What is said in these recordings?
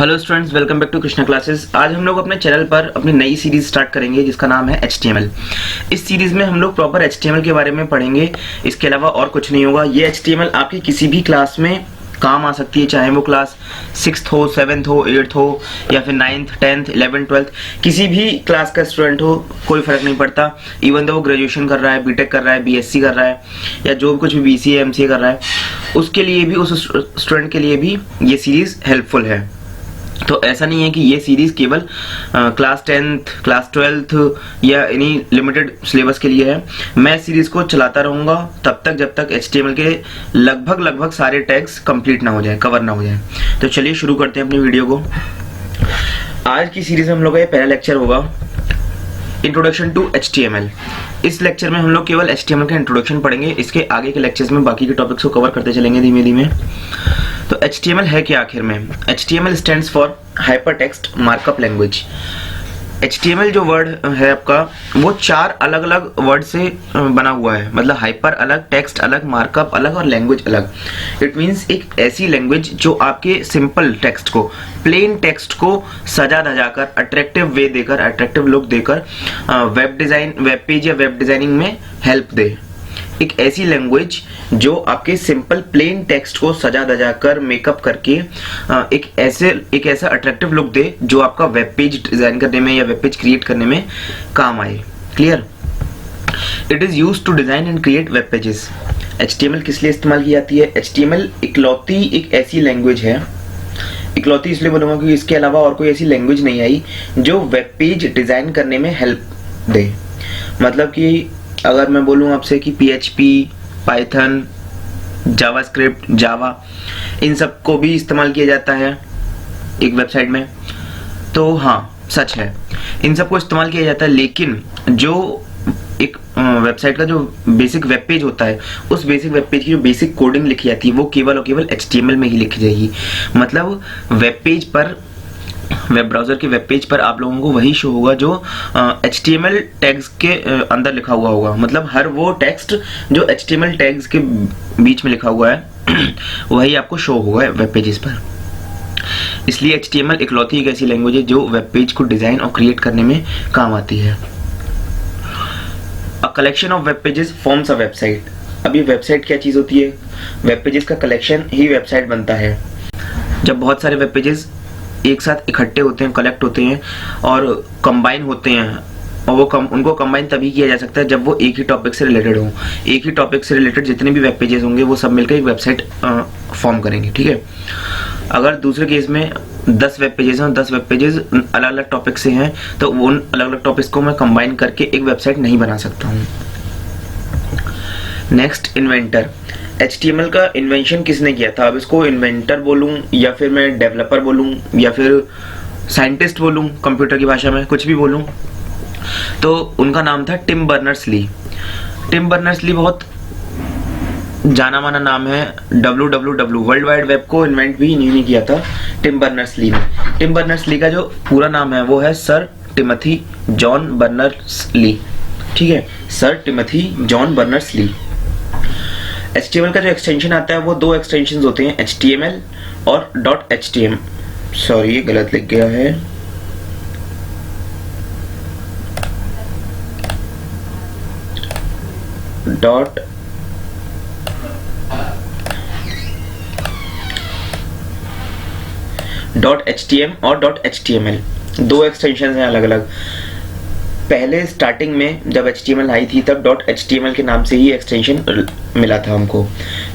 Hello students, welcome back to Krishna classes. आज हम लोग अपने चैनल पर अपनी नई सीरीज स्टार्ट करेंगे जिसका नाम है HTML। इस सीरीज में हम लोग प्रॉपर HTML के बारे में पढ़ेंगे, इसके अलावा और कुछ नहीं होगा। ये HTML आपकी किसी भी क्लास में काम आ सकती है, चाहे वो क्लास 6th हो, 7th हो, 8th हो या फिर 9th, 10th, 11th, 12th, किसी भी क्लास का स्टूडेंट हो, कोई फर्क नहीं पड़ता। इवन तो वो ग्रेजुएशन कर रहा है, बीटेक कर रहा है, BSc कर रहा है या जो कुछ भी BCA MCA कर रहा है, उसके लिए भी, उस स्टूडेंट के लिए भी ये सीरीज हेल्पफुल है। तो ऐसा नहीं है कि ये सीरीज केवल क्लास 10th, क्लास 12th या एनी लिमिटेड सिलेबस के लिए है। मैं सीरीज को चलाता रहूंगा तब तक जब तक HTML के लगभग सारे टैग्स कंप्लीट ना हो जाए, कवर ना हो जाए। तो चलिए शुरू करते हैं अपनी वीडियो को। आज की सीरीज में हम लोग का ये पहला लेक्चर होगा, इंट्रोडक्शन टू HTML। इस लेक्चर में हम लोग केवल HTML का इंट्रोडक्शन पढ़ेंगे। इसके आगे के लेक्चर्स में बाकी के टॉपिक्स को कवर करते चलेंगे धीमे धीमे। तो HTML है क्या आखिर में? HTML stands for hypertext markup language. HTML जो वर्ड है आपका, वो 4 अलग अलग वर्ड से बना हुआ है। मतलब हाइपर अलग, टेक्स्ट अलग, मार्कअप अलग और लैंग्वेज अलग। इट मीन्स एक ऐसी लैंग्वेज जो आपके सिंपल टेक्स्ट को, प्लेन टेक्स्ट को सजा धजाकर, अट्रैक्टिव वे देकर, अट्रैक्टिव लुक देकर वेब डिजाइन, वेब पेज या वेब डिजाइनिंग में हेल्प दे। एक ऐसी लैंग्वेज जो आपके सिंपल प्लेन टेक्स्ट को सजा धजा कर, मेकअप करके एक ऐसा अट्रैक्टिव लुक दे जो आपका वेब पेज डिजाइन करने में या वेब पेज क्रिएट करने में काम आए। Clear? It is used to design and create web pages. HTML किस लिए इस्तेमाल की जाती है? HTML इकलौती एक ऐसी लैंग्वेज है, इकलौती इसलिए बोलूंगा क्योंकि इसके अलावा और कोई ऐसी लैंग्वेज नहीं आई जो वेब पेज डिजाइन करने में हेल्प दे। मतलब कि अगर मैं बोलूं आपसे कि PHP, पाइथन, जावास्क्रिप्ट, जावा, इन सब को भी इस्तेमाल किया जाता है एक वेबसाइट में, तो हाँ सच है, इन सब को इस्तेमाल किया जाता है। लेकिन जो एक वेबसाइट का जो बेसिक वेब पेज होता है, उस बेसिक वेब पेज की जो बेसिक कोडिंग लिखी जाती है वो केवल और केवल HTML में ही लिखी जाएगी। मतलब वेब पेज पर, वेब ब्राउजर के वेब पेज पर आप लोगों को वही शो होगा जो HTML टैग्स के अंदर लिखा हुआ होगा। मतलब हर वो टेक्स्ट जो HTML टैग्स के बीच में लिखा हुआ है वही आपको शो होगा वेब पेजेस पर। इसलिए HTML इकलौती एक ऐसी लैंग्वेज है जो वेब पेज को डिजाइन और क्रिएट करने में काम आती है। A collection of web pages forms a website. अब ये वेबसाइट क्या चीज होती है? वेब पेजेस का कलेक्शन ही वेबसाइट बनता है। जब बहुत सारे वेब पेजेस एक साथ इकट्ठे होते हैं, कलेक्ट होते हैं और कंबाइन होते हैं, और वो उनको कंबाइन तभी किया जा सकता है जब वो एक ही टॉपिक से रिलेटेड हो। एक ही टॉपिक से रिलेटेड जितने भी वेब पेजेस होंगे वो सब मिलकर एक वेबसाइट फॉर्म करेंगे। ठीक है? अगर दूसरे केस में 10 वेब पेजेस हैं और 10 वेब पेजेस अलग अलग टॉपिक से हैं, तो उन अलग अलग टॉपिक्स को मैं कंबाइन करके एक वेबसाइट नहीं बना सकता हूँ। Next, inventor. HTML का इन्वेंशन किसने किया था? अब इसको इन्वेंटर बोलूं या फिर मैं डेवलपर बोलूं या फिर साइंटिस्ट बोलूं, कंप्यूटर की भाषा में कुछ भी बोलूं, तो उनका नाम था टिम बर्नर्स-ली। टिम बर्नर्स-ली बहुत जाना माना नाम है। WWW वर्ल्ड वाइड वेब को इन्वेंट भी इन्होंने किया था, टिम बर्नर्स-ली ने। टिम बर्नर्स-ली का जो पूरा नाम है वो है सर टिमोथी जॉन बर्नर्स-ली। ठीक है? Sir Timothy John Berners-Lee. HTML का जो एक्सटेंशन आता है वो 2 एक्सटेंशन होते हैं, HTML और .htm। सॉरी, ये गलत लिख गया है। .htm और .html 2 एक्सटेंशन हैं अलग अलग। पहले स्टार्टिंग में जब HTML आई थी तब .html के नाम से ही एक्सटेंशन मिला था हमको।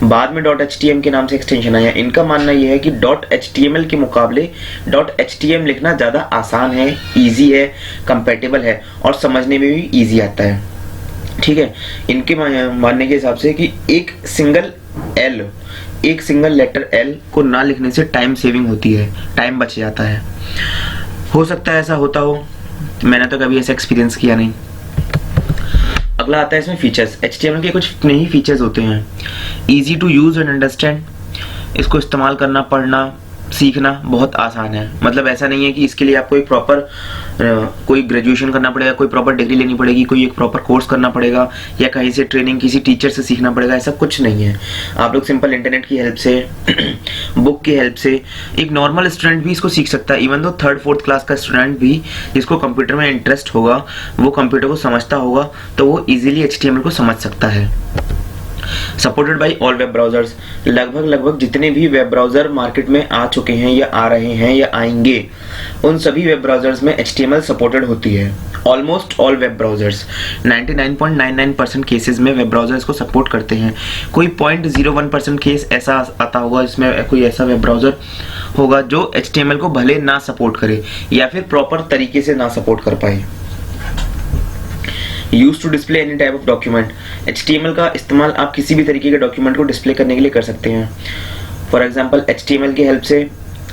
बाद में .htm के नाम से एक्सटेंशन आया। इनका मानना यह है कि .html के मुकाबले .htm लिखना ज़्यादा आसान है, इजी है, कंपैटिबल है और समझने में भी इजी आता है। ठीक है? इनके मानने के हिसाब से कि एक सिंगल लेटर L को ना लिखने से टाइम सेविंग होती है, टाइम बच जाता है। हो सकता है ऐसा होता हो, मैंने तो कभी ऐसा एक्सपीरियंस किया नहीं। अगला आता है इसमें फीचर्स। HTML के कुछ नए फीचर्स होते हैं। Easy to use and understand. इसको इस्तेमाल करना, पढ़ना सीखना बहुत आसान है। मतलब ऐसा नहीं है कि इसके लिए आपको एक प्रॉपर कोई ग्रेजुएशन करना पड़ेगा, कोई प्रॉपर डिग्री लेनी पड़ेगी, कोई एक प्रॉपर कोर्स करना पड़ेगा या कहीं से ट्रेनिंग किसी टीचर से सीखना पड़ेगा, ऐसा कुछ नहीं है। आप लोग सिंपल इंटरनेट की हेल्प से बुक की हेल्प से एक नॉर्मल स्टूडेंट भी इसको सीख सकता है। Even though 3rd 4th class का स्टूडेंट भी जिसको कंप्यूटर में इंटरेस्ट होगा, वो कंप्यूटर को समझता होगा, तो वो इजीली HTML को समझ सकता है। Supported by all web browsers, लगभग जितने भी वेब ब्राउजर मार्केट में आ चुके हैं या आ रहे हैं या आएंगे, उन सभी वेब ब्राउजर्स में HTML सपोर्टेड होती है। Almost all web browsers 99.99% cases में वेब ब्राउजर्स को सपोर्ट करते हैं। कोई 0.01% केस ऐसा आता होगा जिसमें कोई ऐसा वेब ब्राउजर होगा जो HTML को भले ना सपोर्ट करे या फिर प्रॉपर तरीके से ना सपोर्ट कर पाए। Use to display any type of document, HTML का इस्तेमाल आप किसी भी तरीके के डॉक्यूमेंट को डिस्प्ले करने के लिए कर सकते हैं। फॉर एग्जांपल HTML की हेल्प से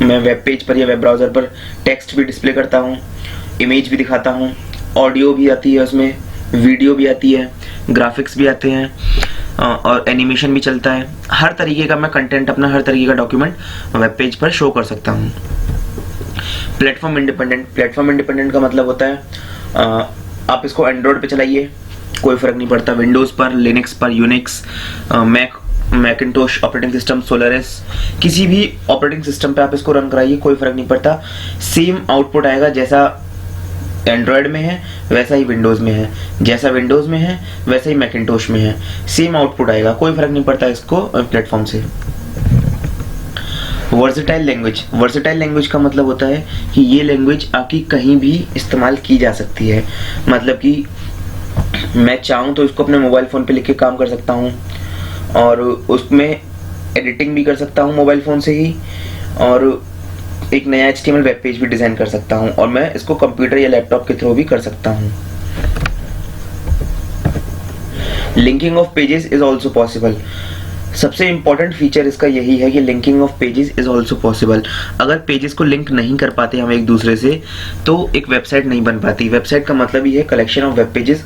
मैं वेब पेज पर या वेब ब्राउजर पर टेक्स्ट भी डिस्प्ले करता हूँ, इमेज भी दिखाता हूँ, ऑडियो भी आती है, उसमें वीडियो भी आती है, ग्राफिक्स भी आते हैं और एनिमेशन भी चलता है। हर तरीके का मैं कंटेंट अपना, हर तरीके का डॉक्यूमेंट वेब पेज पर शो कर सकता हूँ। प्लेटफॉर्म इंडिपेंडेंट का मतलब होता है आप इसको एंड्रॉयड पे चलाइए, कोई फर्क नहीं पड़ता, विंडोज पर, लिनक्स पर, यूनिक्स, मैकिंटोश ऑपरेटिंग सिस्टम, सोलरिस, किसी भी ऑपरेटिंग सिस्टम पे आप इसको रन कराइए, कोई फर्क नहीं पड़ता। सेम आउटपुट आएगा, जैसा एंड्रॉयड में है वैसा ही विंडोज में है, जैसा विंडोज में है वैसा ही मैकिंटोश में है, सेम आउटपुट आएगा, कोई फर्क नहीं पड़ता इसको प्लेटफॉर्म से। वर्सेटाइल लैंग्वेज का मतलब होता है कि ये लैंग्वेज आपकी कहीं भी इस्तेमाल की जा सकती है। मतलब कि मैं चाहूँ तो इसको अपने मोबाइल फ़ोन पे लिख के काम कर सकता हूँ और उसमें एडिटिंग भी कर सकता हूँ मोबाइल फ़ोन से ही, और एक नया HTML वेब पेज भी डिज़ाइन कर सकता हूँ, और मैं इसको कंप्यूटर या लैपटॉप के थ्रू भी कर सकता हूँ। Linking of pages is also possible. सबसे इंपॉर्टेंट फीचर इसका यही है कि linking of pages is also possible. अगर पेजेस को लिंक नहीं कर पाते हम एक दूसरे से तो एक वेबसाइट नहीं बन पाती। वेबसाइट का मतलब ही है collection of web pages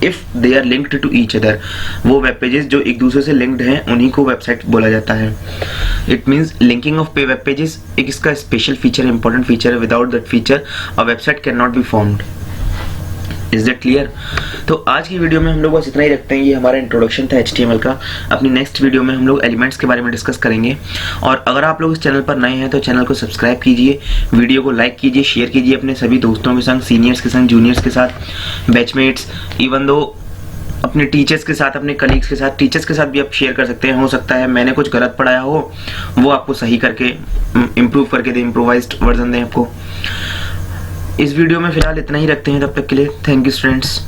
if they are linked to each other. वो वेब पेजेस जो एक दूसरे से लिंक्ड हैं उन्हीं को वेबसाइट बोला जाता है। It means linking of web pages एक इसका स्पेशल फीचर है, इंपॉर्टेंट फीचर है। Without that feature a website can not be formed. Is that clear? तो आज की वीडियो में हम लोग बस इतना ही रखते हैं। ये हमारा इंट्रोडक्शन था HTML का। अपनी नेक्स्ट वीडियो में हम लोग एलिमेंट्स के बारे में डिस्कस करेंगे। और अगर आप लोग इस चैनल पर नए हैं तो चैनल को सब्सक्राइब कीजिए, वीडियो को लाइक कीजिए, शेयर कीजिए अपने सभी दोस्तों के संग, सीनियर्स के संग, जूनियर्स के साथ, बैचमेट्स, इवन दो अपने टीचर्स के साथ, अपने कलीग्स के साथ। टीचर्स के साथ भी आप शेयर कर सकते हैं। हो सकता है मैंने कुछ गलत पढ़ाया हो, वो आपको सही करके इम्प्रूव करके दे, इम्प्रोवाइज्ड वर्जन दें आपको। इस वीडियो में फिलहाल इतना ही रखते हैं। तब तक के लिए थैंक यू स्टूडेंट्स।